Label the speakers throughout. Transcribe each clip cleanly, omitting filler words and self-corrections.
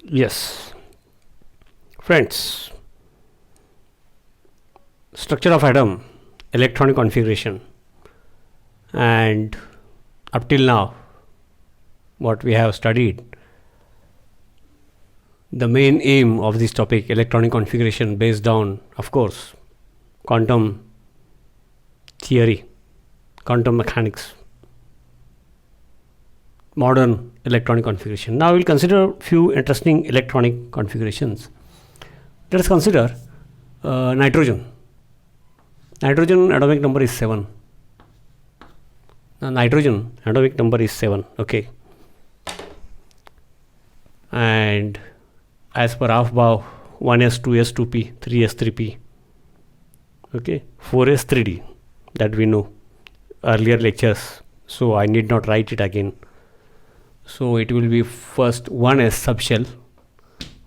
Speaker 1: Yes, friends, structure of atom, electronic configuration, and up till now, what we have studied, the main aim of this topic, electronic configuration, based on, of course, quantum theory, quantum mechanics, modern electronic configuration. Now we'll consider few interesting electronic configurations. Let us consider nitrogen. Nitrogen atomic number is 7. Now nitrogen atomic number is 7. Okay. And as per Aufbau, 1s, 2s, 2p, 3s, 3p. Okay. 4s, 3d. That we know earlier lectures. So I need not write it again. So it will be first 1s subshell.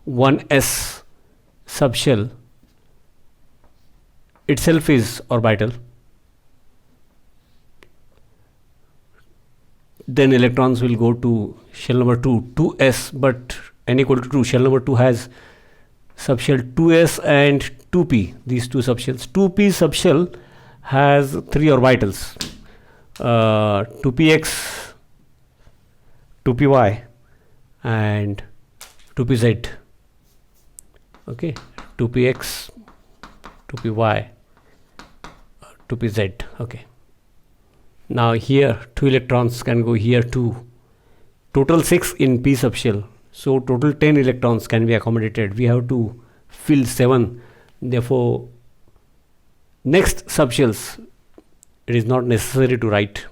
Speaker 1: 1s subshell itself is orbital. Then electrons will go to shell number 2, 2s, but n equal to 2. Shell number 2 has subshell 2s and 2p, these two subshells. 2p subshell has 3 orbitals, 2px, 2py and 2pz. Okay, 2px, 2py, 2pz. Okay. Now here 2 electrons can go here too. Total 6 in p subshell. So total 10 electrons can be accommodated. We have to fill 7. Therefore, next subshells it is not necessary to write.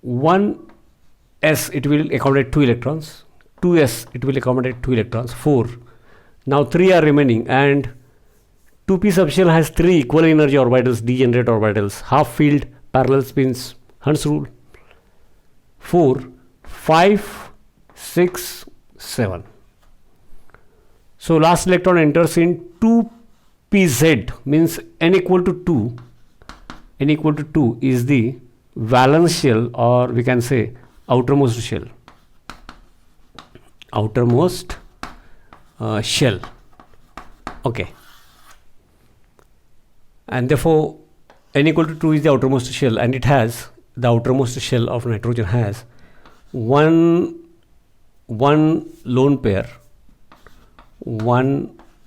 Speaker 1: 1s it will accommodate 2 electrons. 2s it will accommodate 2 electrons. 4. Now 3 are remaining, and 2p subshell has 3 equal energy orbitals, degenerate orbitals, half filled parallel spins, Hund's rule. 4, 5, 6, 7. So last electron enters in 2pz, means n equal to 2. N equal to 2 is the valence shell, or we can say outermost shell. Outermost shell. Okay. And therefore n equal to 2 is the outermost shell, and it has, the outermost shell of nitrogen has one lone pair,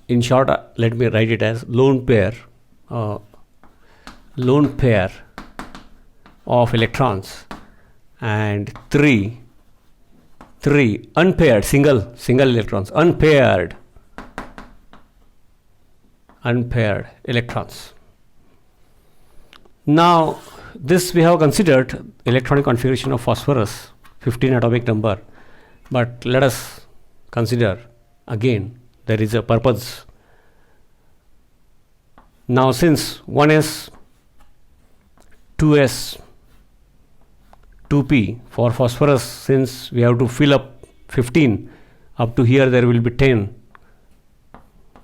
Speaker 1: in short, let me write it as lone pair of electrons, and three unpaired single electrons, unpaired electrons. Now this we have considered electronic configuration of phosphorus, 15 atomic number, but let us consider again, there is a purpose. Now since 1s, 2s, 2p for phosphorus, since we have to fill up 15, up to here there will be 10,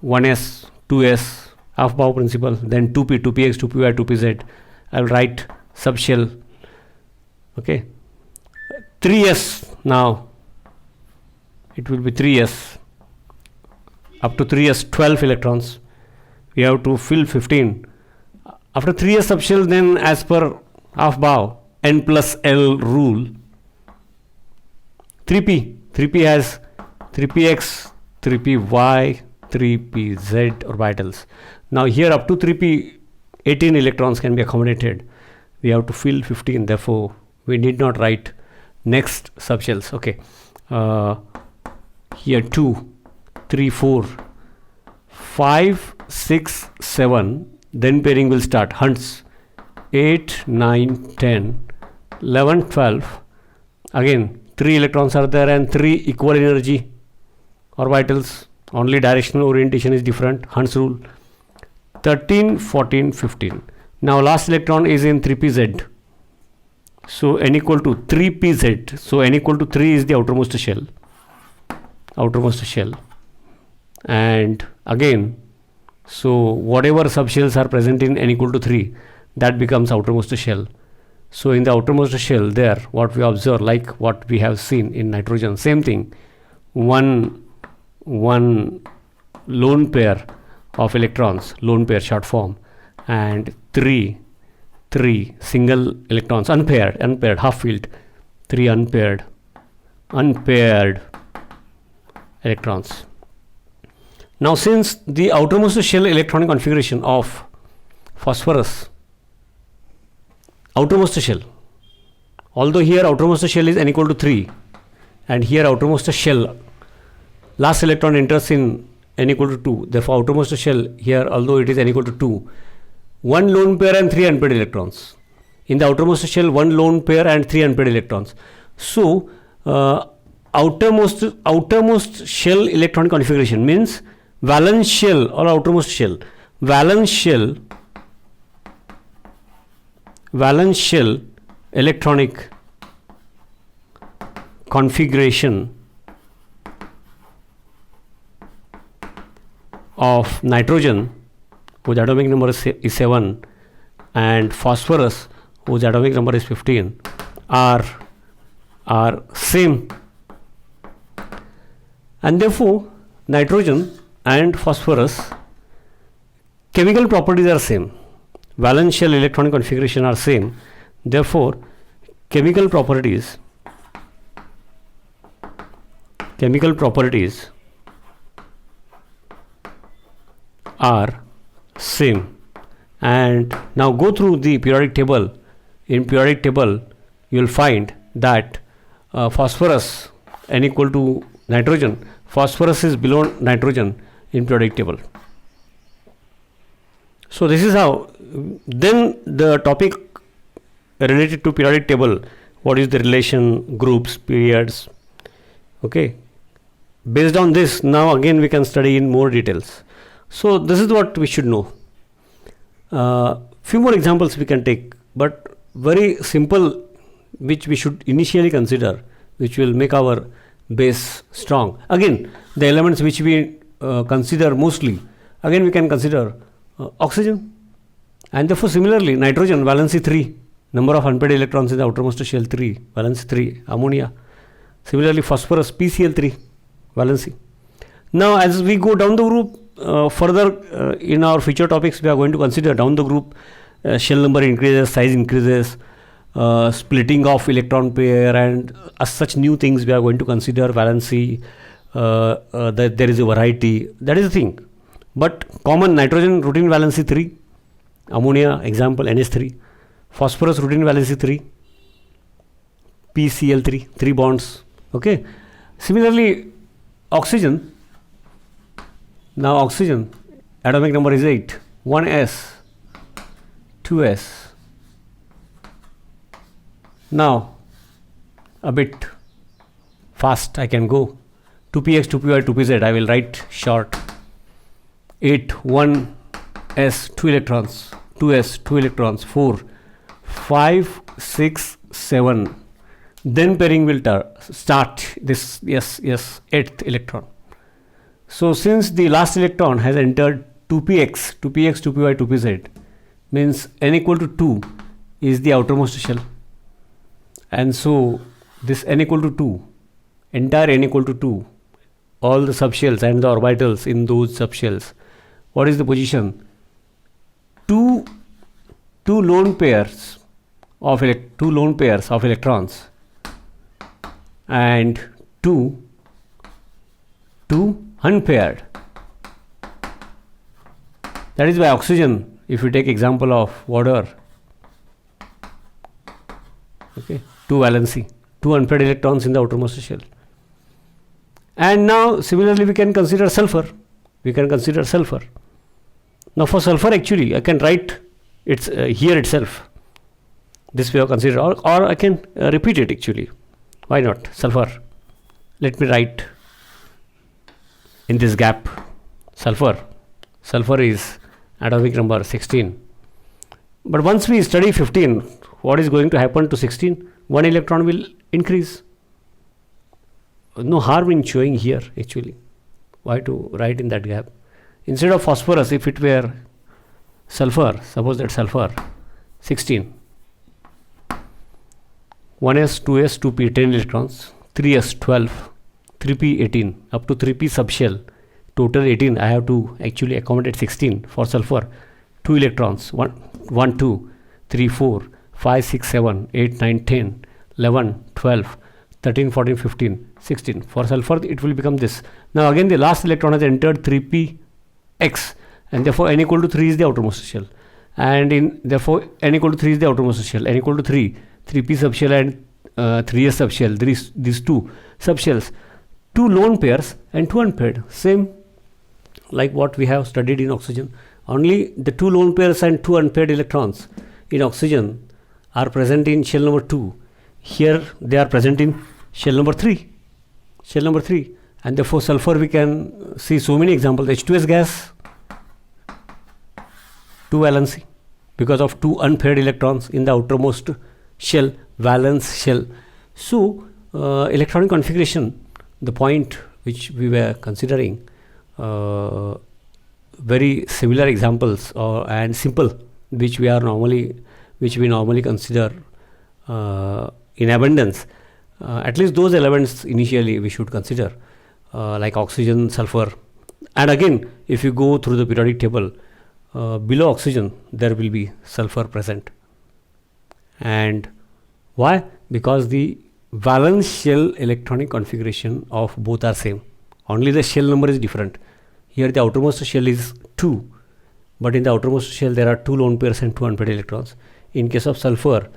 Speaker 1: 1s, 2s, Aufbau principle, then 2p, 2px, 2py, 2pz. I will write subshell. Okay, 3s. Now it will be 3s, up to 3s, 12 electrons. We have to fill 15. After 3s subshell, then as per Aufbau, n plus l rule, 3p has 3px, 3py, 3pz orbitals. Now here up to 3p, 18 electrons can be accommodated. We have to fill 15. Therefore, we need not write next subshells. Okay. Here 2, 3, 4, 5, 6, 7. Then pairing will start. Hund's 8, 9, 10, 11, 12. Again, 3 electrons are there and 3 equal energy orbitals. Only directional orientation is different. Hund's rule. 13, 14, 15. Now last electron is in 3pz. So n equal to 3pz. So n equal to 3 is the outermost shell. And again, so whatever subshells are present in n equal to 3, that becomes outermost shell. So in the outermost shell there, what we observe, like what we have seen in nitrogen, same thing. one lone pair of electrons, lone pair short form, and three single electrons, unpaired half filled, 3 unpaired electrons. Now since the outermost shell electronic configuration of phosphorus, outermost shell, although here outermost shell is n equal to 3 and here outermost shell, last electron enters in n equal to 2, therefore outermost shell here, although it is n equal to 2, 1 lone pair and 3 unpaired electrons. In the outermost shell, 1 lone pair and 3 unpaired electrons. So outermost shell electronic configuration means valence shell or outermost shell. Valence shell electronic configuration of nitrogen, whose atomic number is 7, and phosphorus, whose atomic number is 15, are same, and therefore nitrogen and phosphorus chemical properties are same. Valence shell electronic configuration are same, therefore chemical properties are same. And now go through the periodic table. In periodic table you will find that phosphorus n equal to nitrogen, phosphorus is below nitrogen in periodic table. So this is how. Then the topic related to periodic table, what is the relation, groups, periods, okay. Based on this, now again we can study in more details. So this is what we should know. Few more examples we can take, but very simple, which we should initially consider, which will make our base strong. Again, the elements which we consider mostly, again we can consider oxygen, and therefore similarly nitrogen, valency 3, number of unpaired electrons in the outermost shell 3, valence 3, ammonia. Similarly phosphorus, PCl3, valency. Now as we go down the group, further in our future topics we are going to consider down the group, shell number increases, size increases, splitting of electron pair, and as such new things we are going to consider, valency, that there is a variety, that is the thing. But common, nitrogen routine valency 3, ammonia example NH3, phosphorus routine valency 3, PCl3, 3 bonds, okay. Similarly oxygen, now oxygen atomic number is 8, 1s, 2s. Now a bit fast I can go, 2px, 2py, 2pz, I will write short. 8, 1s, 2 electrons, 2s, 2 electrons, 4, 5, 6, 7. Then pairing will start. This, yes, 8th electron. So since the last electron has entered 2px, 2py, 2pz, means n equal to 2 is the outermost shell, and so this n equal to 2, entire n equal to 2, all the subshells and the orbitals in those subshells, what is the position? Two lone pairs of electrons and two unpaired. That is why oxygen, if you take example of water, okay, 2 valency, 2 unpaired electrons in the outermost shell. And now similarly we can consider sulfur. Now for sulfur actually I can write it's here itself, this we have considered, or I can repeat it actually. Why not? Sulfur, let me write in this gap. Sulfur is atomic number 16, but once we study 15, what is going to happen to 16? 1 electron will increase. No harm in showing here actually. Why to write in that gap? Instead of phosphorus, if it were sulfur, suppose that sulfur 16, 1s, 2s, 2p, 10 electrons, 3s, 12, 3p 18 up to 3p subshell, total 18. I have to actually accommodate 16 for sulfur. 2 electrons, 1 2 3 4 5 6 7 8 9 10 11 12 13 14 15 16. For sulfur it will become this. Now again the last electron has entered 3px, and therefore n equal to 3 is the outermost shell, and therefore n equal to 3 is the outermost shell, n equal to 3 3p subshell and 3s subshell, these two subshells, 2 lone pairs and 2 unpaired, same like what we have studied in oxygen. Only the 2 lone pairs and 2 unpaired electrons in oxygen are present in shell number 2. Here they are present in shell number 3, and therefore sulfur we can see so many examples. H2S gas, 2 valency because of 2 unpaired electrons in the outermost shell, valence shell. So electronic configuration, the point which we were considering, very similar examples and simple, which we normally consider in abundance. At least those elements initially we should consider, like oxygen, sulfur, and again if you go through the periodic table, below oxygen there will be sulfur present. And why? Because the valence shell electronic configuration of both are same, only the shell number is different. Here the outermost shell is 2, but in the outermost shell there are 2 lone pairs and 2 unpaired electrons. In case of sulfur,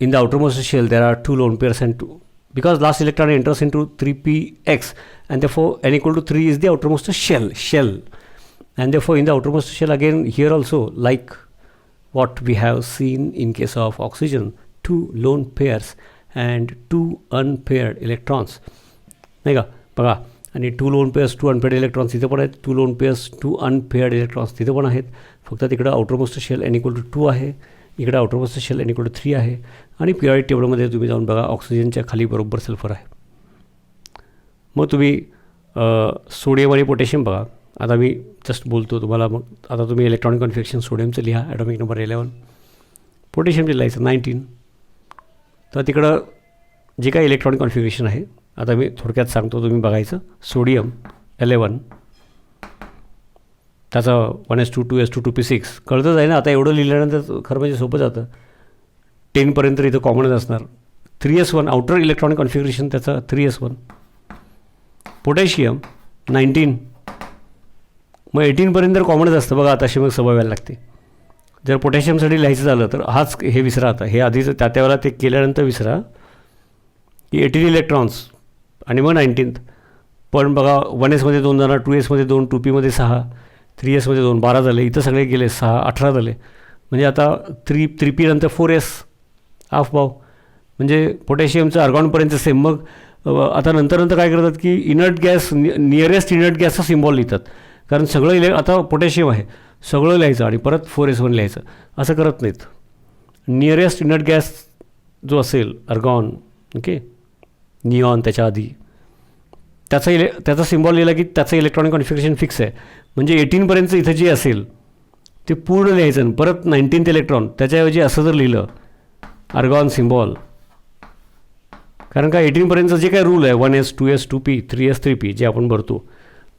Speaker 1: in the outermost shell there are 2 lone pairs and 2, because last electron enters into 3px, and therefore n equal to 3 is the outermost shell, and therefore in the outermost shell again here also, like what we have seen in case of oxygen, 2 lone pairs and 2 unpaired electrons, नाही का बघा. आणि 2 loan pairs 2 unpaired electrons तिथे पण आहेत, 2 loan pairs 2 unpaired electrons तिथे पण आहेत. फक्त तिकडं outermost shell n equal to 2 आहे, इकडे outermost shell n equal to 3 आहे. आणि पिरियडिक टेबलमध्ये तुम्ही जाऊन बघा ऑक्सिजनच्या खाली बरोबर सल्फर आहे. मग तुम्ही सोडियम आणि पोटॅशियम बघा. आता मी जस्ट बोलतो तुम्हाला, मग आता तुम्ही इलेक्ट्रॉनिक कॉन्फिगरेशन सोडियमचं लिहा, ॲटॉमिक नंबर 11, पोटॅशियमचं लिहायचं 19. तर तिकडं जे काही इलेक्ट्रॉनिक कॉन्फिगरेशन आहे आता मी थोडक्यात सांगतो, तुम्ही बघायचं. सोडियम 11, त्याचा 1s2 2s2 2p6 कळतंच आहे ना. आता एवढं लिहिल्यानंतर खरं म्हणजे सोपं जातं. 10पर्यंत इथं कॉमनच असणार. 3s1 आउटर इलेक्ट्रॉनिक कॉन्फिगरेशन त्याचा 3s1. पोटॅशियम 19, मग 18पर्यंत कॉमनच असतं बघा. आता अशी मग सवय व्हायला लागते. जर पोटॅशियमसाठी लिहायचं झालं तर हाच हे विसरा. आता हे आधीच त्यावेळेला ते केल्यानंतर विसरा की 18 इलेक्ट्रॉन्स आणि मग 19th. पण बघा 1sमध्ये 2 जाणार, 2sमध्ये 2, 2pमध्ये 6, 3sमध्ये 2, 12 झाले. इथं सगळे गेले 6, 18 झाले. म्हणजे आता 3p नंतर 4s हाफ भाव, म्हणजे पोटॅशियमचं आर्गॉनपर्यंत सेम. मग आता नंतर काय करतात की इनर्ट गॅस, नियरेस्ट इनर्ट गॅसचा सिम्बॉल लिहितात. कारण सगळं आता पोटॅशियम आहे, सगळं लिहायचं आणि परत 4s1 लिहायचं, असं करत नाहीत. नियरेस्ट इनर्ट गॅस जो असेल आर्गॉन, ओके, निऑन त्याच्या आधी, त्याचा सिम्बॉल लिहिला की त्याचं इलेक्ट्रॉनिक कॉन्फिगरेशन फिक्स आहे. म्हणजे 18पर्यंत इथं जे असेल ते पूर्ण लिहायचं. परत 19th इलेक्ट्रॉन त्याच्याऐवजी असं जर लिहिलं आर्गॉन सिम्बॉल, कारण का 18पर्यंतचं जे काही रूल आहे 1s 2s 2p 3s 3p जे आपण भरतो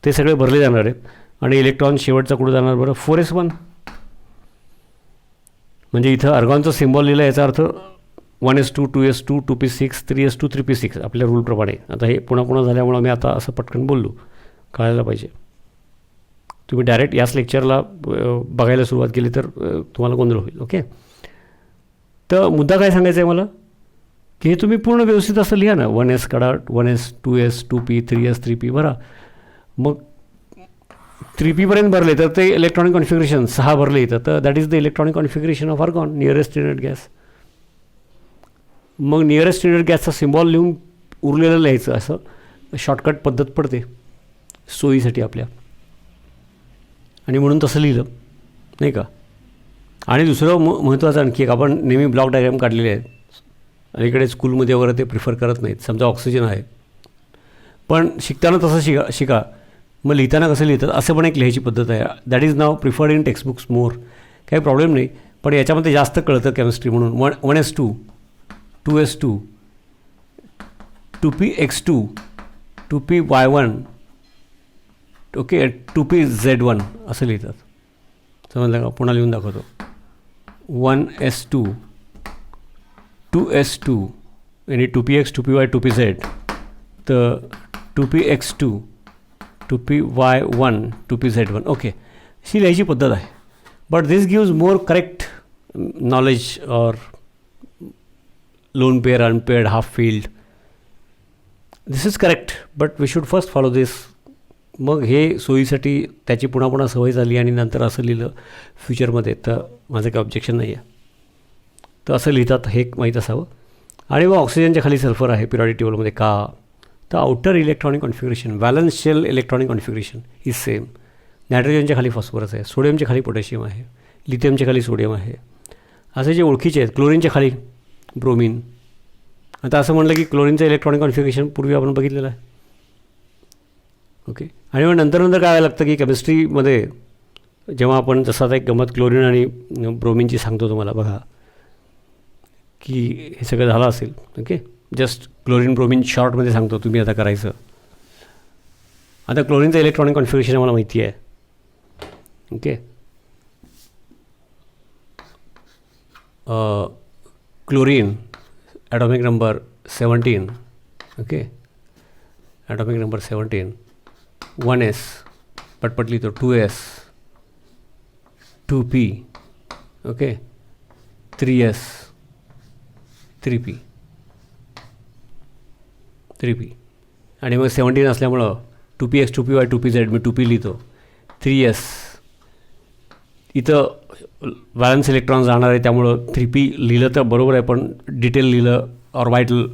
Speaker 1: ते सगळे भरले जाणार आहेत. आणि इलेक्ट्रॉन शेवटचा कुठं जाणार बरं, 4s1. म्हणजे इथं आर्गॉनचा सिम्बॉल लिहिला, याचा अर्थ 1s2 2s2 2p6 3s2 3p6 आपल्या रूलप्रमाणे. आता हे पुन्हा झाल्यामुळं मी आता असं पटकन बोललो, कळायला पाहिजे. तुम्ही डायरेक्ट याच लेक्चरला बघायला सुरुवात केली तर तुम्हाला गोंधळ होईल. ओके, तर मुद्दा काय सांगायचा आहे मला की हे तुम्ही पूर्ण व्यवस्थित असं लिहा ना. 1s काढा, 1s 2s 2p 3s 3p भरा. मग 3pपर्यंत भरले तर ते इलेक्ट्रॉनिक कॉन्फिगरेशन 6 भरले इथं, तर that is the electronic configuration of argon, nearest inert gas. Mug nearest inert गॅसचा सिम्बॉल लिहून उरलेलं लिहायचं, असं शॉर्टकट पद्धत पडते सोयीसाठी आपल्या. आणि म्हणून तसं लिहिलं नाही का. आणि दुसरं महत्त्वाचं आणखी एक, आपण नेहमी ब्लॉक डायग्राम काढलेले आहेत. अलीकडे स्कूलमध्ये वगैरे ते प्रिफर करत नाहीत. समजा ऑक्सिजन आहे, पण शिकताना तसं शिका. मग लिहिताना कसं लिहितात असं पण एक लिहायची पद्धत आहे. That is now preferred in textbooks more. काही प्रॉब्लेम नाही, पण याच्यामध्ये जास्त कळतं केमिस्ट्री म्हणून. 1s2 2s2 2px2 2p1 okay 2pz1 असं लिहितात. समजलं का? पुन्हा लिहून दाखवतो. 1s2 2s2 आणि 2px 2py 2pz, तर 2px2 2py1 2pz1 ओके, अशी लिहायची पद्धत आहे. But this gives more correct knowledge or lone pair, unpaired, half filled. This is correct, but we should first follow this. मग हे सोयीसाठी त्याची पुन्हा पुन्हा सवय झाली आणि नंतर असं लिहिलं फ्युचरमध्ये, तर माझं काही ऑब्जेक्शन नाही आहे. तर असं लिहितात, हे माहीत असावं. आणि मग ऑक्सिजनच्या खाली सल्फर आहे पिरियॉडिक टेबलमध्ये का? तर outer electronic configuration, valence shell electronic configuration is same. नायट्रोजनच्या खाली फॉस्फरस आहे, सोडियमच्या खाली पोटॅशियम आहे, लिथियमच्या खाली सोडियम आहे. असे जे ओळखीचे आहेत, क्लोरीनच्या खाली ब्रोमीन. आता असं म्हणलं की क्लोरीनचं इलेक्ट्रॉनिक कॉन्फिगरेशन पूर्वी आपण बघितलेलं आहे. ओके, आणि मग नंतर काय व्हायला लागतं की केमिस्ट्रीमध्ये जेव्हा आपण, जसं आता एक गमत क्लोरीन आणि ब्रोमीनची सांगतो तुम्हाला, बघा की हे सगळं झालं असेल. ओके, जस्ट क्लोरीन ब्रोमीन शॉर्टमध्ये सांगतो, तुम्ही आता करायचं. आता क्लोरीनचं इलेक्ट्रॉनिक कॉन्फिगरेशन आम्हाला माहिती आहे. Okay, chlorine atomic number 17. Okay, atomic number 17, 1s पटपट लिहितो, 2s 2p okay 3s 3p आणि मग 17 असल्यामुळं 2px 2py 2pz मी 2p लिहितो. 3s इथं व्हॅलन्स इलेक्ट्रॉन जाणार आहे त्यामुळं 3p लिहिलं तर बरोबर आहे, पण डिटेल लिहिलं ऑर्बिटल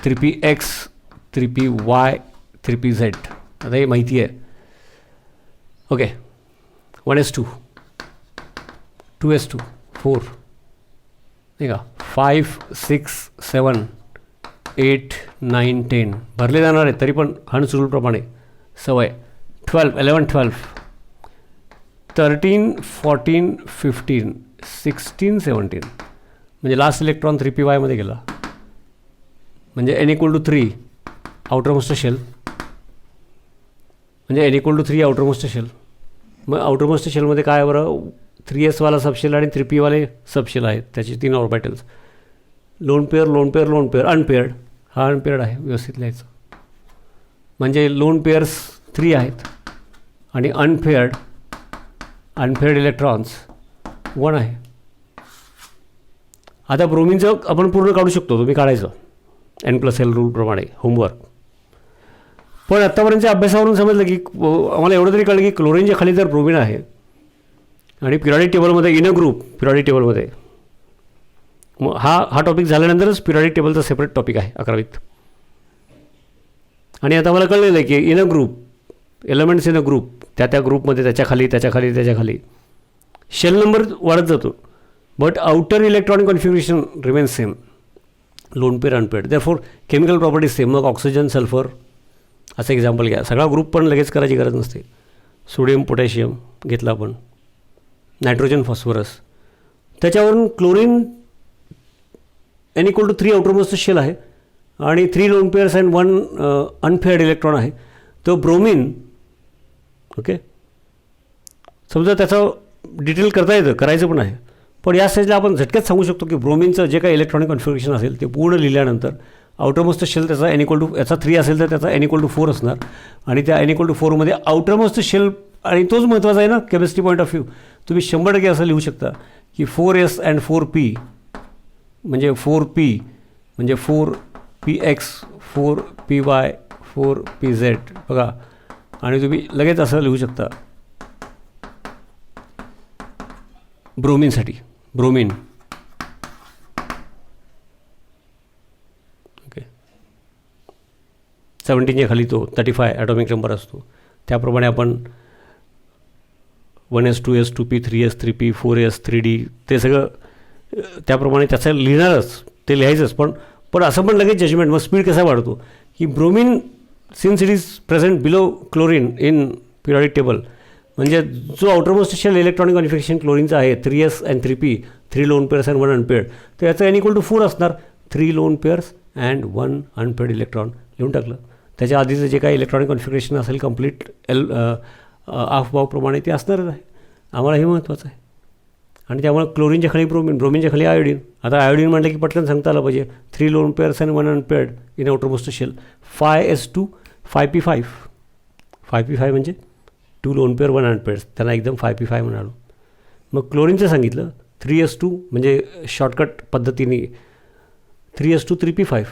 Speaker 1: 3px 3py 3pz. आता हे माहिती आहे. ओके, 1s2 2s2 4 नाही का, 5 6 7 8 9 10 भरले जाणार आहे, तरी पण हंस रूलप्रमाणे सवय. 12 11 12 13 14 15 16 17 म्हणजे लास्ट इलेक्ट्रॉन 3py मध्ये गेला, म्हणजे n=3 आउटरमोस्ट शेल, म्हणजे n=3 आउटरमोस्ट शेल. मग आउटरमोस्ट शेलमध्ये काय बरं, 3s वाला सबशेल आणि 3p वाले सबशेल आहेत, त्याचे 3 orbitals. Lone pair lone pair loan pair unpaired, हा अनपेअर्ड आहे, व्यवस्थित लिहायचं. म्हणजे लोन पेअर्स 3 आहेत आणि अनपेअर्ड इलेक्ट्रॉन्स 1 आहे. आता ब्रोमीनचं आपण पूर्ण काढू शकतो, तुम्ही काढायचं n+l रूलप्रमाणे होमवर्क. पण आत्तापर्यंतच्या अभ्यासावरून समजलं की आम्हाला एवढं तरी कळलं की क्लोरीनच्या खाली जर ब्रोमीन आहे आणि पिरियॉडिक टेबलमध्ये इन अ ग्रुप पिरियॉडिक टेबलमध्ये, मग हा टॉपिक झाल्यानंतरच पिरियॉडिक टेबलचा सेपरेट टॉपिक आहे 11वीत. आणि आता मला कळलेलं आहे की in a group elements in a group, त्या ग्रुपमध्ये त्याच्या खाली शेल नंबर वाढत जातो, but outer electronic configuration remains same, lone pair unpaired. Therefore chemical properties same. मग ऑक्सिजन सल्फर असं एक्झाम्पल घ्या, सगळा ग्रुप पण लगेच करायची गरज नसते. सोडियम पोटॅशियम घेतला आपण, नायट्रोजन फॉस्फरस, त्याच्यावरून क्लोरीन n=3 आउटरमोस्ट शेल आहे आणि 3 lone pairs and 1 unpaired electron आहे. तो ब्रोमीन ओके, समजा त्याचं डिटेल करता येतं, करायचं पण आहे. पण या स्टेजला आपण झटक्यात सांगू शकतो की ब्रोमीनचं जे काही इलेक्ट्रॉनिक कॉन्फिगरेशन असेल ते पूर्ण लिहिल्यानंतर आउटरमोस्ट शेल त्याचा याचा 3 असेल तर त्याचा n=4 असणार, आणि त्या n=4 मध्ये आउटरमोस्ट शेल, आणि तोच महत्त्वाचा आहे ना केमिस्ट्री पॉईंट ऑफ व्ह्यू. तुम्ही 100% असं लिहू शकता की 4s अँड 4p म्हणजे 4p म्हणजे 4px 4py 4pz बघा. आणि तुम्ही लगेच असं लिहू शकता ब्रोमीनसाठी, ब्रोमीन ओके 17च्या खाली तो 35 ॲटॉमिक नंबर असतो. त्याप्रमाणे आपण 1s 2s 2p 3s 3p 4s 3d ते सगळं त्याप्रमाणे त्याचं लिहिणारच, ते लिहायचंच. पण असं पण लगेच जजमेंट, मग स्पीड कसा वाढतो की bromine since it is present below chlorine in periodic table, म्हणजे जो आउटरमोस्ट शेल इलेक्ट्रॉनिक कॉन्फिगरेशन क्लोरीनचा आहे 3s and 3p 3 lone pairs and 1 unpaired, तर याचं n=4 असणार. 3 lone pairs and 1 unpaired electron लिहून टाकलं. त्याच्या आधीचं जे काही इलेक्ट्रॉनिक कॉन्फिगरेशन असेल कंप्लीट आफबावप्रमाणे ते असणारच आहे. आम्हाला हे महत्त्वाचं आहे. आणि त्यामुळे क्लोरीनच्या खाली ब्रोमीन, ब्रोमीनच्या खाली आयोडीन. आता आयोडीन म्हटलं की पटकन सांगता आलं पाहिजे 3 lone pairs and 1 unpaired in outermost shell. 5s2 5p5. 5p5 म्हणजे 2 लोन पेअर 1 अनपेअर्स, त्यांना एकदम 5p5 म्हणालो. मग क्लोरीनचं सांगितलं 3s2 म्हणजे शॉर्टकट पद्धतीने 3s2 3p5,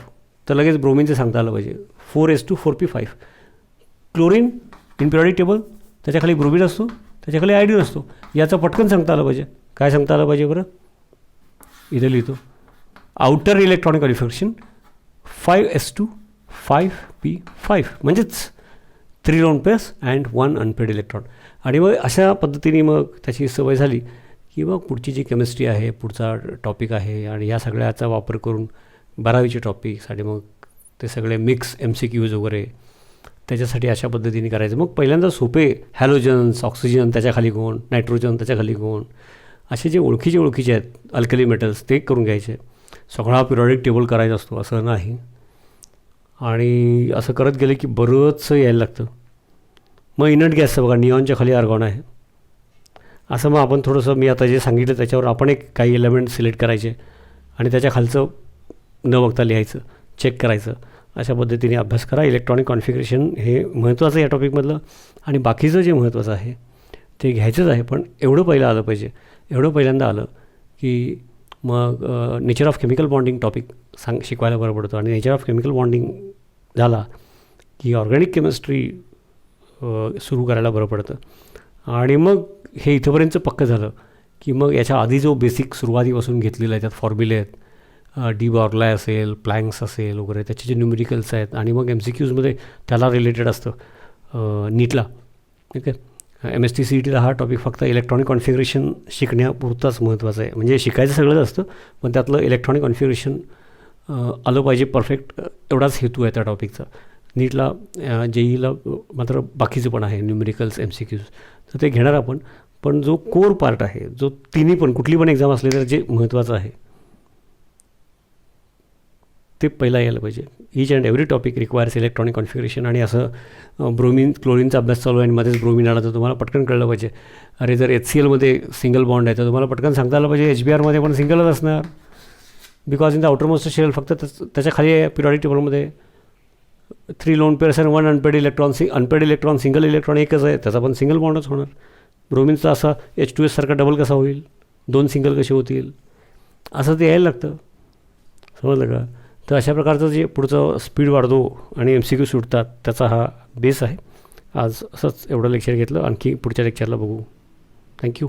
Speaker 1: तर लगेच ब्रोमीनचं सांगता आलं पाहिजे 4s2 4p5. क्लोरीन इन पिरियडिक टेबल त्याच्याखाली ब्रोमीन असतो, त्याच्याखाली आयोडीन असतो. याचं पटकन सांगता आलं पाहिजे. काय सांगता आलं पाहिजे बरं? इथे लिहितो outer electronic configuration 5s2 5p5 म्हणजेच 3 lone pairs and 1 unpaired electron. आणि मग अशा पद्धतीने मग त्याची सवय झाली की मग पुढची जी केमिस्ट्री आहे, पुढचा टॉपिक आहे, आणि ह्या सगळ्याचा वापर करून 12वीचे टॉपिक्स मग ते सगळे मिक्स MCQs वगैरे त्याच्यासाठी अशा पद्धतीने करायचं. मग पहिल्यांदा सोपे हॅलोजन्स, ऑक्सिजन त्याच्याखाली कोण, नायट्रोजन त्याच्याखाली कोण, असे जे ओळखीचे आहेत अल्कली मेटल्स ते करून घ्यायचे. सगळा पिरियडिक टेबल करायचा असतो असं नाही. आणि असं करत गेले की बरंचसं यायला लागतं. मग इनट गॅसचं बघा, निऑनच्या खाली आर्गॉन आहे. असं मग आपण थोडंसं मी आता जे सांगितलं त्याच्यावर आपण एक काही एलिमेंट सिलेक्ट करायचे आणि त्याच्या खालचं न बघता लिहायचं, चेक करायचं. अशा पद्धतीने अभ्यास करा. इलेक्ट्रॉनिक कॉन्फिगरेशन हे महत्त्वाचं आहे या टॉपिकमधलं. आणि बाकीचं जे महत्त्वाचं आहे ते घ्यायचंच आहे, पण एवढं पहिलं आलं पाहिजे. एवढं पहिल्यांदा आलं की मग nature of chemical bonding topic शिकवायला बरं पडतं. आणि नेचर ऑफ केमिकल बॉन्डिंग झाला की ऑर्गॅनिक केमिस्ट्री सुरू करायला बरं पडतं. आणि मग हे इथंपर्यंतचं पक्कं झालं की मग याच्या आधी जो बेसिक सुरुवातीपासून घेतलेला आहे, त्यात फॉर्म्युले आहेत, डी बॉर्लाय असेल, प्लँक्स असेल वगैरे, त्याचे जे न्यूमेरिकल्स आहेत, आणि मग MCQजमध्ये त्याला रिलेटेड असतं नीटला. ठीक आहे. MST CETला हा टॉपिक फक्त इलेक्ट्रॉनिक कॉन्फिगरेशन शिकण्यापुरताच महत्त्वाचं आहे. म्हणजे शिकायचं सगळंच असतं, पण त्यातलं इलेक्ट्रॉनिक कॉन्फिगरेशन आलं पाहिजे परफेक्ट, एवढाच हेतू आहे त्या टॉपिकचा. नीटला JEEला मात्र बाकीचं पण आहे न्यूमेरिकल्स, MCQs, तर ते घेणार आपण. पण जो कोर पार्ट आहे, जो तिन्ही पण कुठली पण एक्झाम असली तर जे महत्त्वाचं आहे ते पहिला यायला पाहिजे. Each and every topic requires electronic configuration. आणि असं ब्रोमीन क्लोरीनचा अभ्यास चालू आहे आणि मध्येच ब्रोमीन आला तर तुम्हाला पटकन कळलं पाहिजे. अरे जर HClमध्ये सिंगल बॉन्ड आहे तर तुम्हाला पटकन सांगता आलं पाहिजे HBrमध्ये पण सिंगलच असणार, because in the outermost shell फक्त त्याच्या खाली आहे पिरियडिक टेबलमध्ये 3 lone pairs and 1 unpaired electron. Unpaired electron, single electron एकच आहे, त्याचा पण सिंगल बॉन्डच होणार. ब्रोमीनचा असा H2S सारखा डबल कसा होईल, 2 सिंगल कसे होतील, असं ते यायला लागतं. समजलं का? तर अशा प्रकारचं जे पुढचं स्पीड वाढतो आणि MCQ सुटतात त्याचा हा बेस आहे. आज असंच एवढं लेक्चर घेतलं. आणखी पुढच्या लेक्चरला बघू. थँक्यू.